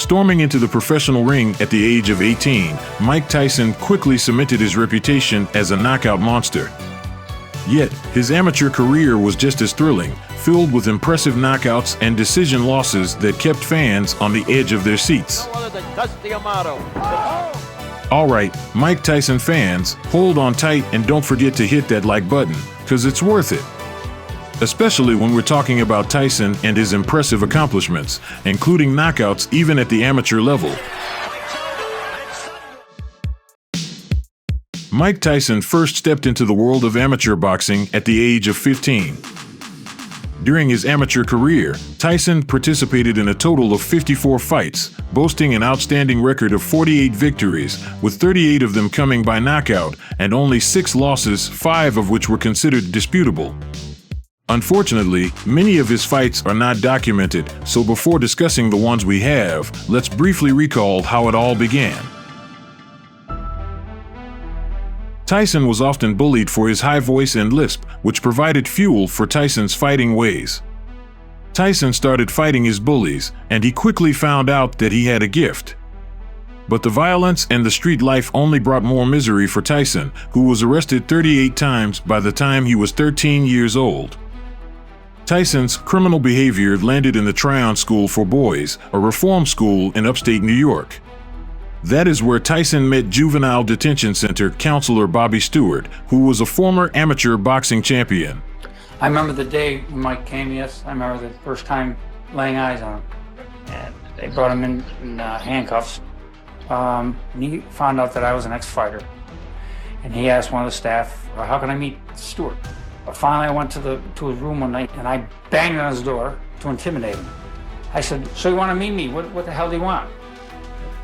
Storming into the professional ring at the age of 18, Mike Tyson quickly cemented his reputation as a knockout monster. Yet, his amateur career was just as thrilling, filled with impressive knockouts and decision losses that kept fans on the edge of their seats. Alright, Mike Tyson fans, hold on tight and don't forget to hit that like button, cause it's worth it. Especially when we're talking about Tyson and his impressive accomplishments, including knockouts even at the amateur level. Mike Tyson first stepped into the world of amateur boxing at the age of 15. During his amateur career, Tyson participated in a total of 54 fights, boasting an outstanding record of 48 victories, with 38 of them coming by knockout and only 6 losses, 5 of which were considered disputable. Unfortunately, many of his fights are not documented, so before discussing the ones we have, let's briefly recall how it all began. Tyson was often bullied for his high voice and lisp, which provided fuel for Tyson's fighting ways. Tyson started fighting his bullies, and he quickly found out that he had a gift. But the violence and the street life only brought more misery for Tyson, who was arrested 38 times by the time he was 13 years old. Tyson's criminal behavior landed in the Tryon School for Boys, a reform school in upstate New York. That is where Tyson met juvenile detention center counselor Bobby Stewart, who was a former amateur boxing champion. I remember the day when Mike came, yes. I remember the first time laying eyes on him. And they brought him in handcuffs. And he found out that I was an ex-fighter. And he asked one of the staff, how can I meet Stewart? But finally I went to his room one night and I banged on his door to intimidate him. I said, so you want to meet me? What the hell do you want?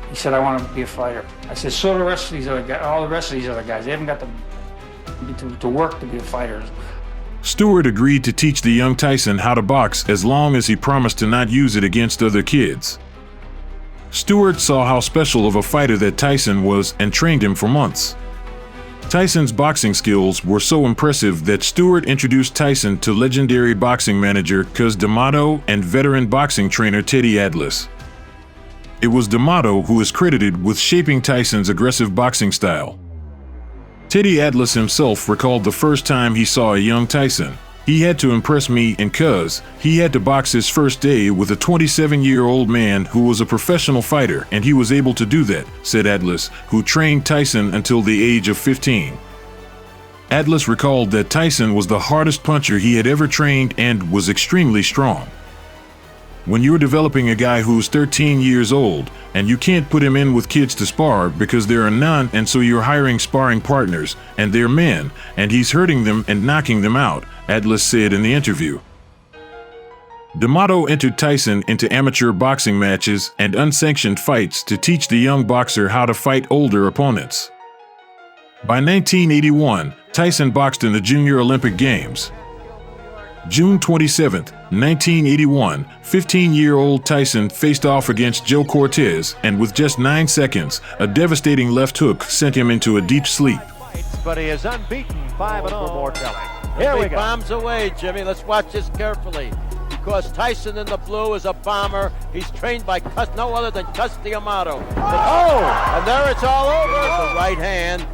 He said, I want to be a fighter. I said, so do the rest of these other guys, all the rest of these other guys. They haven't got to work to be a fighter. Stewart agreed to teach the young Tyson how to box as long as he promised to not use it against other kids. Stewart saw how special of a fighter that Tyson was and trained him for months. Tyson's boxing skills were so impressive that Stewart introduced Tyson to legendary boxing manager Cus D'Amato and veteran boxing trainer Teddy Atlas. It was D'Amato who is credited with shaping Tyson's aggressive boxing style. Teddy Atlas himself recalled the first time he saw a young Tyson. He had to impress me and Cuz. He had to box his first day with a 27-year-old man who was a professional fighter, and he was able to do that, said Atlas, who trained Tyson until the age of 15. Atlas recalled that Tyson was the hardest puncher he had ever trained and was extremely strong. When you're developing a guy who's 13 years old, and you can't put him in with kids to spar because there are none, and so you're hiring sparring partners, and they're men, and he's hurting them and knocking them out, Atlas said in the interview. D'Amato entered Tyson into amateur boxing matches and unsanctioned fights to teach the young boxer how to fight older opponents. By 1981, Tyson boxed in the Junior Olympic Games. June 27, 1981, 15-year-old Tyson faced off against Joe Cortez, and with just 9 seconds, a devastating left hook sent him into a deep sleep. But he is unbeaten, 5-0 for Mortelli. Here we go. Bombs away, Jimmy. Let's watch this carefully. Because Tyson in the blue is a bomber. He's trained by no other than Cus D'Amato. Oh! And there it's all over. The right hand.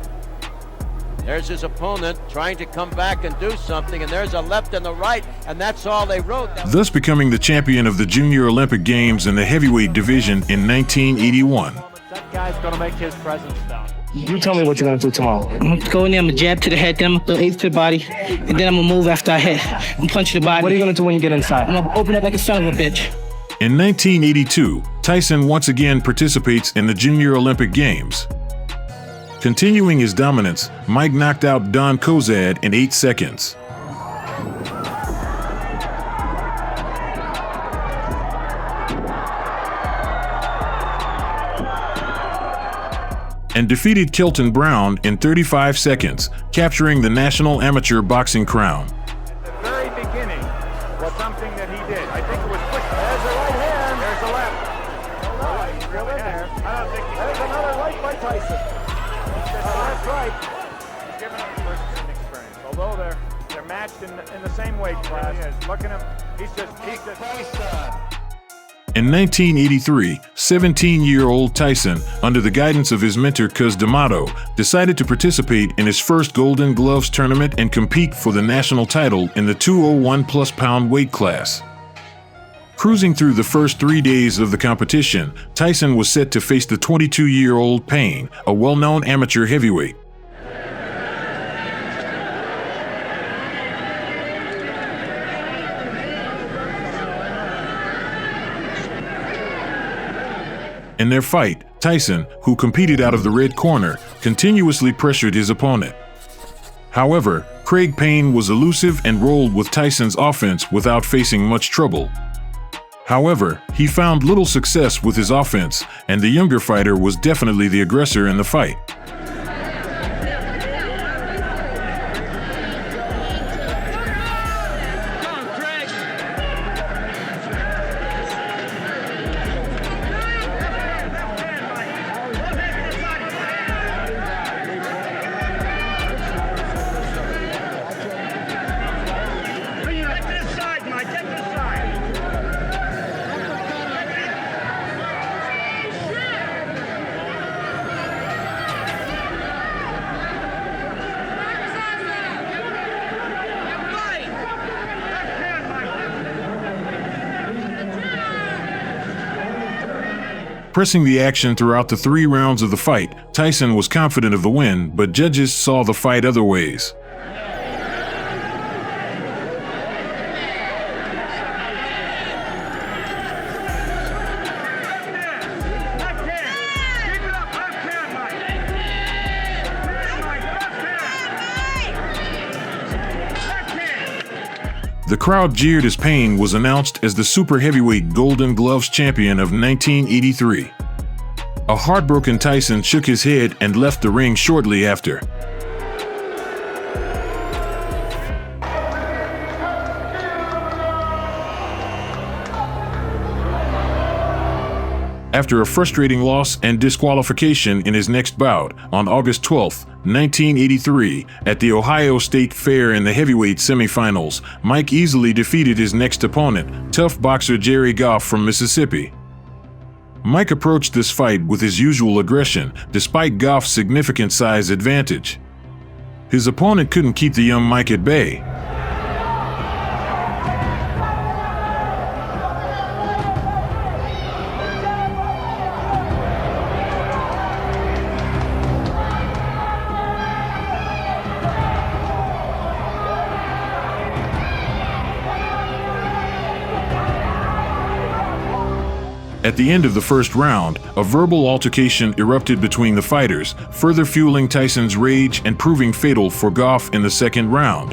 There's his opponent trying to come back and do something, and there's a left and a right, and that's all they wrote. Thus becoming the champion of the Junior Olympic Games in the heavyweight division in 1981. That guy's going to make his presence known. You tell me what you're going to do tomorrow. I'm going to go in there, I'm going to jab to the head, then I'm going to throw eighth to the body, and then I'm going to move after I hit and punch the body. What are you going to do when you get inside? I'm going to open up like a son of a bitch. In 1982, Tyson once again participates in the Junior Olympic Games. Continuing his dominance, Mike knocked out Don Kozad in 8 seconds. And defeated Kelton Brown in 35 seconds, capturing the National Amateur Boxing crown. At the very beginning was something that he did. I think it was quick. There's a right hand. There's a left. No, he's really there. I don't think there's another right by Tyson. That's right. He's given him first experience. Although they're matched in the same weight class. Look at him. He's just In 1983, 17-year-old Tyson, under the guidance of his mentor Cus D'Amato, decided to participate in his first Golden Gloves tournament and compete for the national title in the 201+ pound weight class. Cruising through the first 3 days of the competition, Tyson was set to face the 22-year-old Payne, a well-known amateur heavyweight. In their fight, Tyson, who competed out of the red corner, continuously pressured his opponent. However, Craig Payne was elusive and rolled with Tyson's offense without facing much trouble. However, he found little success with his offense, and the younger fighter was definitely the aggressor in the fight. Pressing the action throughout the 3 rounds of the fight, Tyson was confident of the win, but judges saw the fight other ways. The crowd jeered as Payne was announced as the super heavyweight Golden Gloves champion of 1983. A heartbroken Tyson shook his head and left the ring shortly after. After a frustrating loss and disqualification in his next bout on August 12, 1983, at the Ohio State Fair in the heavyweight semifinals, Mike easily defeated his next opponent, tough boxer Jerry Goff from Mississippi. Mike approached this fight with his usual aggression, despite Goff's significant size advantage. His opponent couldn't keep the young Mike at bay. At the end of the first round, a verbal altercation erupted between the fighters, further fueling Tyson's rage and proving fatal for Goff in the second round.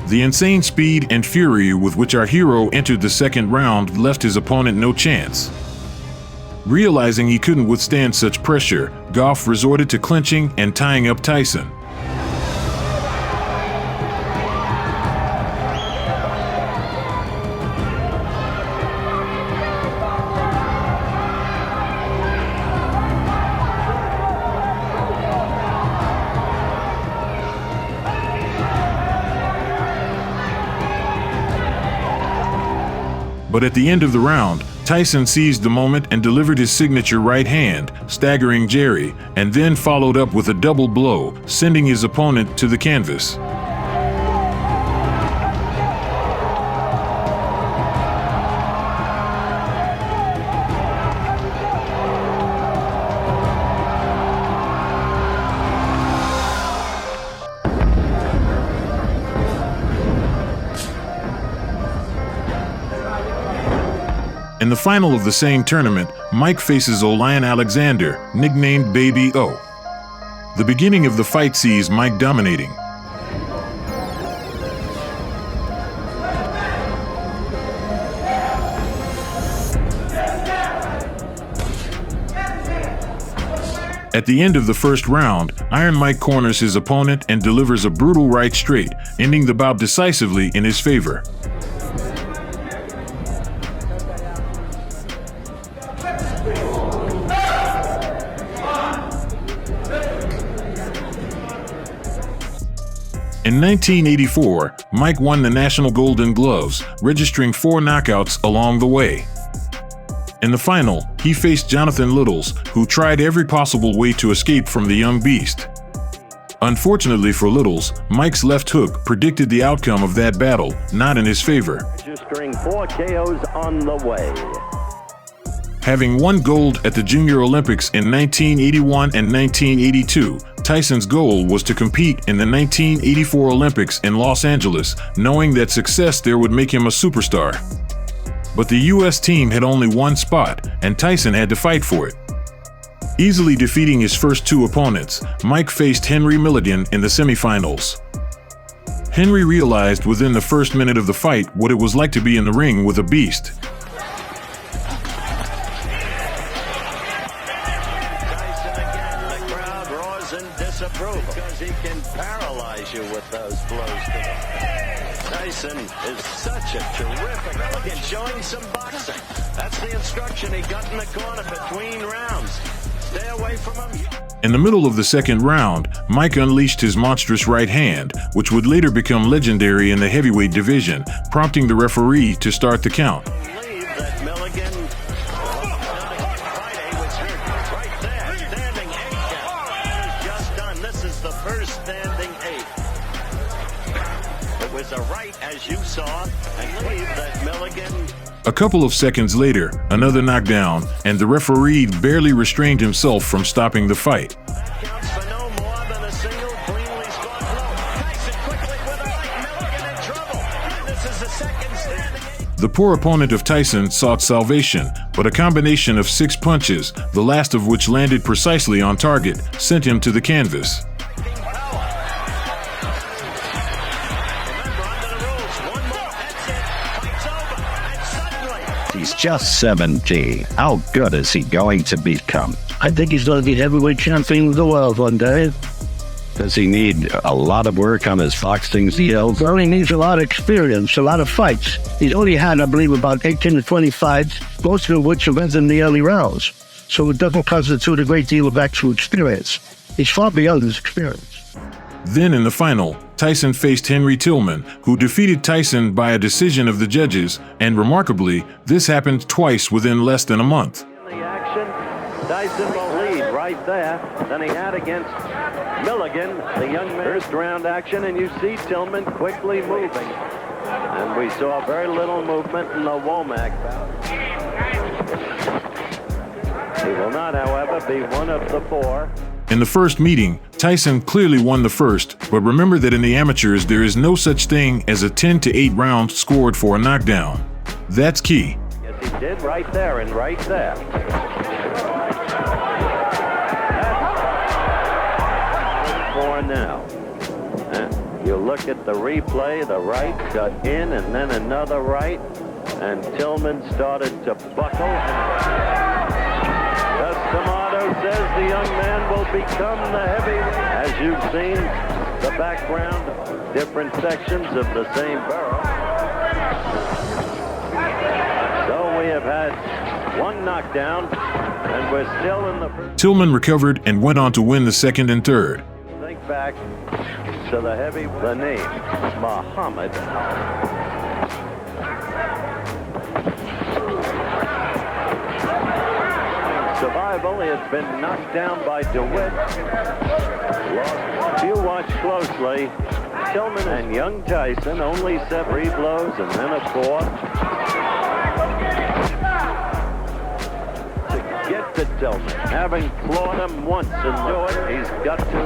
The insane speed and fury with which our hero entered the second round left his opponent no chance. Realizing he couldn't withstand such pressure, Goff resorted to clinching and tying up Tyson. But at the end of the round, Tyson seized the moment and delivered his signature right hand, staggering Jerry, and then followed up with a double blow, sending his opponent to the canvas. In the final of the same tournament, Mike faces Olayan Alexander, nicknamed Baby O. The beginning of the fight sees Mike dominating. At the end of the first round, Iron Mike corners his opponent and delivers a brutal right straight, ending the bout decisively in his favor. In 1984, Mike won the National Golden Gloves, registering 4 knockouts along the way. In the final, he faced Jonathan Littles, who tried every possible way to escape from the young beast. Unfortunately for Littles, Mike's left hook predicted the outcome of that battle, not in his favor. Registering 4 KOs on the way. Having won gold at the Junior Olympics in 1981 and 1982, Tyson's goal was to compete in the 1984 Olympics in Los Angeles, knowing that success there would make him a superstar. But the U.S. team had only one spot, and Tyson had to fight for it. Easily defeating his first 2 opponents, Mike faced Henry Milligan in the semifinals. Henry realized within the first minute of the fight what it was like to be in the ring with a beast. Because he can paralyze you with those blows to the face. Tyson is such a terrific Milligan, showing some boxing. That's the instruction he got in the corner between rounds. Stay away from him. In the middle of the second round, Mike unleashed his monstrous right hand, which would later become legendary in the heavyweight division, prompting the referee to start the count. That Milligan right there, standing 8 count. Just done. This is the first standing 8. It was a right, as you saw, and believe that Milligan. A couple of seconds later, another knockdown, and the referee barely restrained himself from stopping the fight. That counts for no more than a single cleanly scored blow. Tyson quickly with a right, Milligan in trouble. And this is the second standing 8. The poor opponent of Tyson sought salvation, but a combination of 6 punches, the last of which landed precisely on target, sent him to the canvas. He's just 17. How good is he going to become? I think he's going to be heavyweight champion of the world one day. Does he need a lot of work on his boxing skills? Well, he needs a lot of experience, a lot of fights. He's only had, I believe, about 18 to 20 fights, most of which have ended in the early rounds. So it doesn't constitute a great deal of actual experience. He's far beyond his experience. Then in the final, Tyson faced Henry Tillman, who defeated Tyson by a decision of the judges, and remarkably, this happened twice within less than a month. In the action, Tyson will lead right there than he had against Milligan, the young man. First round action, and you see Tillman quickly moving. And we saw very little movement in the Womack bout. He will not, however, be one of the 4. In the first meeting, Tyson clearly won the first, but remember that in the amateurs there is no such thing as a 10 to 8 round scored for a knockdown. That's key. Yes, he did right there and right there. For now. And you look at the replay, the right got in and then another right, and Tillman started to buckle. Tomato says the young man will become the heavyweight. As you've seen, the background, different sections of the same borough. So we have had 1 knockdown, and we're still in the first. Tillman recovered and went on to win the second and third. Think back to the name, Muhammad. Survival, he has been knocked down by DeWitt. If you watch closely, Tillman and young Tyson only 3 blows and then a 4th. To get to Tillman, having floored him once and do it, he's got to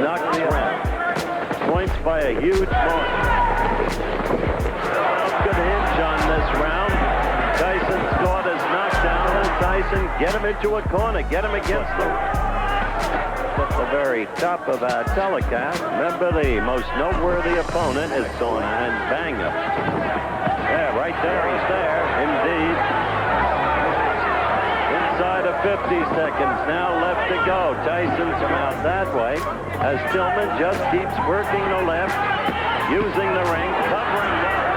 knock the round. Points by a huge margin. Good hinge on this round. Tyson scored his knockdown, and Tyson get him into a corner, get him against the... At the very top of our telecast, remember the most noteworthy opponent is going and bang him. Yeah, right there, he's there, indeed. Inside of 50 seconds now left to go. Tyson's come out that way as Tillman just keeps working the left, using the ring, covering up.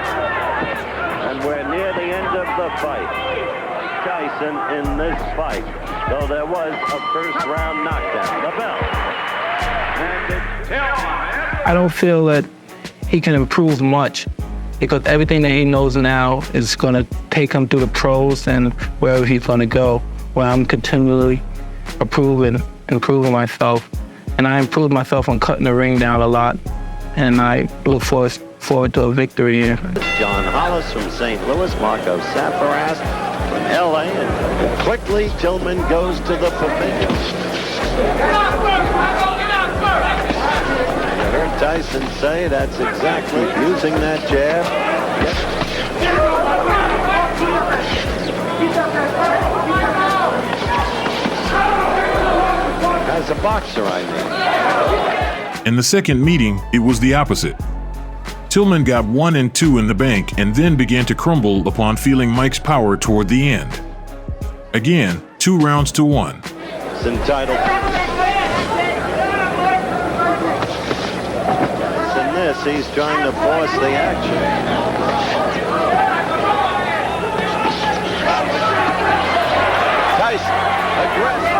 And we're near the end of the fight. Tyson in this fight, though there was a first round knockdown. The bell. And I don't feel that he can improve much because everything that he knows now is going to take him through the pros and wherever he's going to go, where I'm continually improving myself. And I improved myself on cutting the ring down a lot, and I look forward to a victory here. John Hollis from St. Louis, Marco Safaras from LA, and quickly Tillman goes to the pavilion. I heard Tyson say that's exactly using that jab. As a boxer, I mean. In the second meeting, it was the opposite. Tillman got 1 and 2 in the bank and then began to crumble upon feeling Mike's power toward the end. Again, 2 rounds to 1. It's entitled. In this, he's trying to force the action. Tyson, aggressive.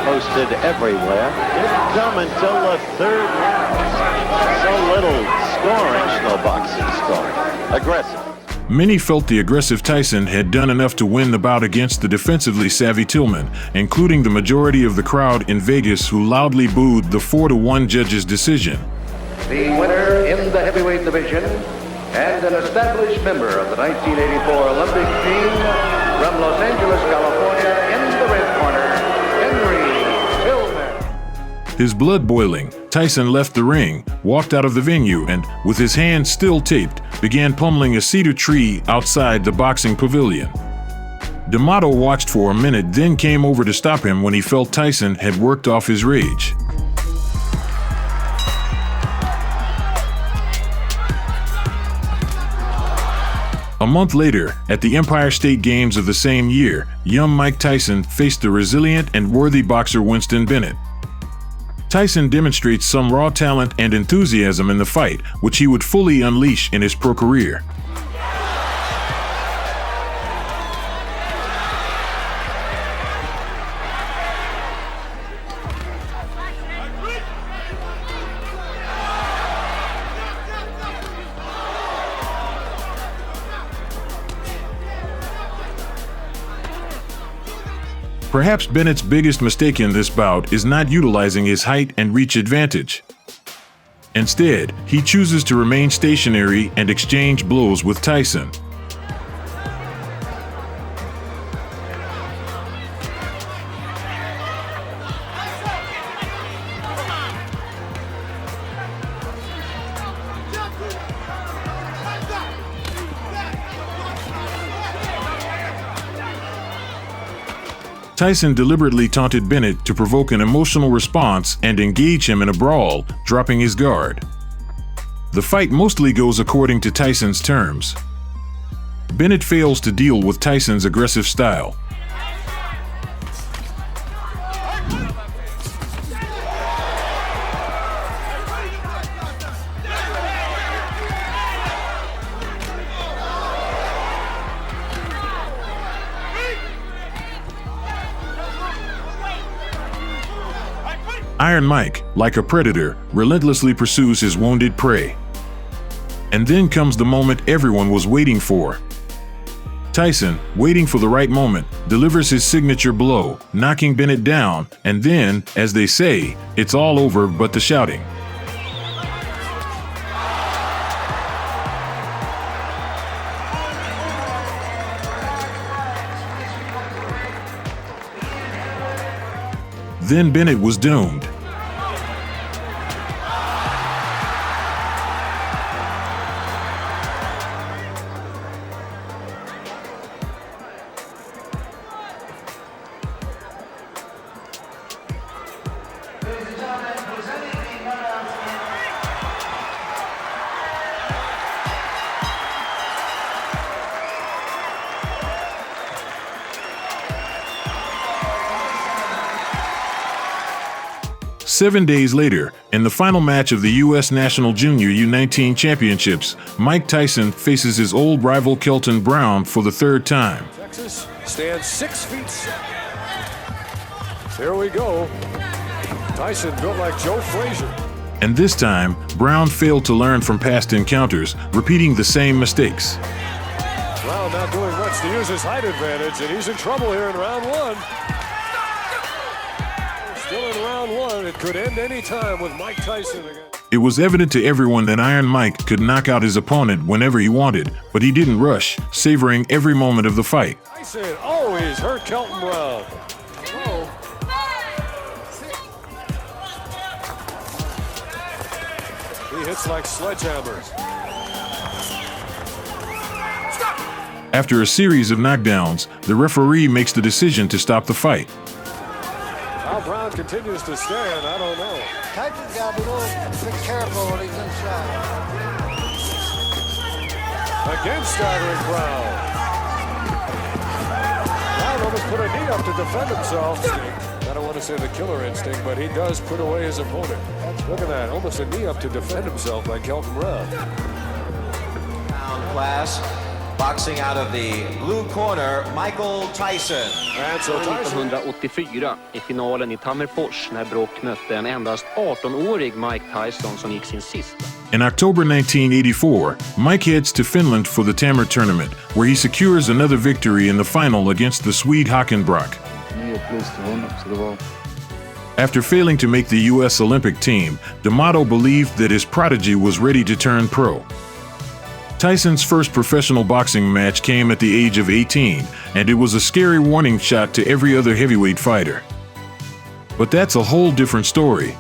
Posted everywhere. Didn't come until the 3rd round. So little scoring, no boxing scoring. Aggressive. Many felt the aggressive Tyson had done enough to win the bout against the defensively savvy Tillman, including the majority of the crowd in Vegas who loudly booed the 4-1 judge's decision. The winner in the heavyweight division and an established member of the 1984 Olympic team from Los Angeles, California, in the red corner, his blood boiling, Tyson left the ring, walked out of the venue, and, with his hands still taped, began pummeling a cedar tree outside the boxing pavilion. D'Amato watched for a minute, then came over to stop him when he felt Tyson had worked off his rage. A month later, at the Empire State Games of the same year, young Mike Tyson faced the resilient and worthy boxer Winston Bennett. Tyson demonstrates some raw talent and enthusiasm in the fight, which he would fully unleash in his pro career. Perhaps Bennett's biggest mistake in this bout is not utilizing his height and reach advantage. Instead, he chooses to remain stationary and exchange blows with Tyson. Tyson deliberately taunted Bennett to provoke an emotional response and engage him in a brawl, dropping his guard. The fight mostly goes according to Tyson's terms. Bennett fails to deal with Tyson's aggressive style. Iron Mike, like a predator, relentlessly pursues his wounded prey. And then comes the moment everyone was waiting for. Tyson, waiting for the right moment, delivers his signature blow, knocking Bennett down, and then, as they say, it's all over but the shouting. Then Bennett was doomed. Seven days later, in the final match of the U.S. National Junior U19 Championships, Mike Tyson faces his old rival Kelton Brown for the 3rd time. Texas stands 6 feet 7. Here we go. Tyson built like Joe Frazier. And this time, Brown failed to learn from past encounters, repeating the same mistakes. Brown not doing much to use his height advantage, and he's in trouble here in round one. Still in round one. It could end any time with Mike Tyson again. It was evident to everyone that Iron Mike could knock out his opponent whenever he wanted, but he didn't rush, savoring every moment of the fight. Tyson always hurt Kelton Brown. Whoa. He hits like sledgehammers. After a series of knockdowns, the referee makes the decision to stop the fight. How Brown continues to stand, I don't know. Tyson's got to be a little bit careful when he's inside. Again staggering Brown. Brown almost put a knee up to defend himself. I don't want to say the killer instinct, but he does put away his opponent. Look at that, almost a knee up to defend himself by Kelton Brown. Class. Boxing out of the blue corner, Michael Tyson. And so Tyson. 1984 i finalen i Tammerfors när Brock mötte en endast 18-årig Mike Tyson som gick sin sista. In October 1984, Mike heads to Finland for the Tammer tournament, where he secures another victory in the final against the Swede Hockenbrock. After failing to make the U.S. Olympic team, D'Amato believed that his prodigy was ready to turn pro. Tyson's first professional boxing match came at the age of 18, and it was a scary warning shot to every other heavyweight fighter. But that's a whole different story.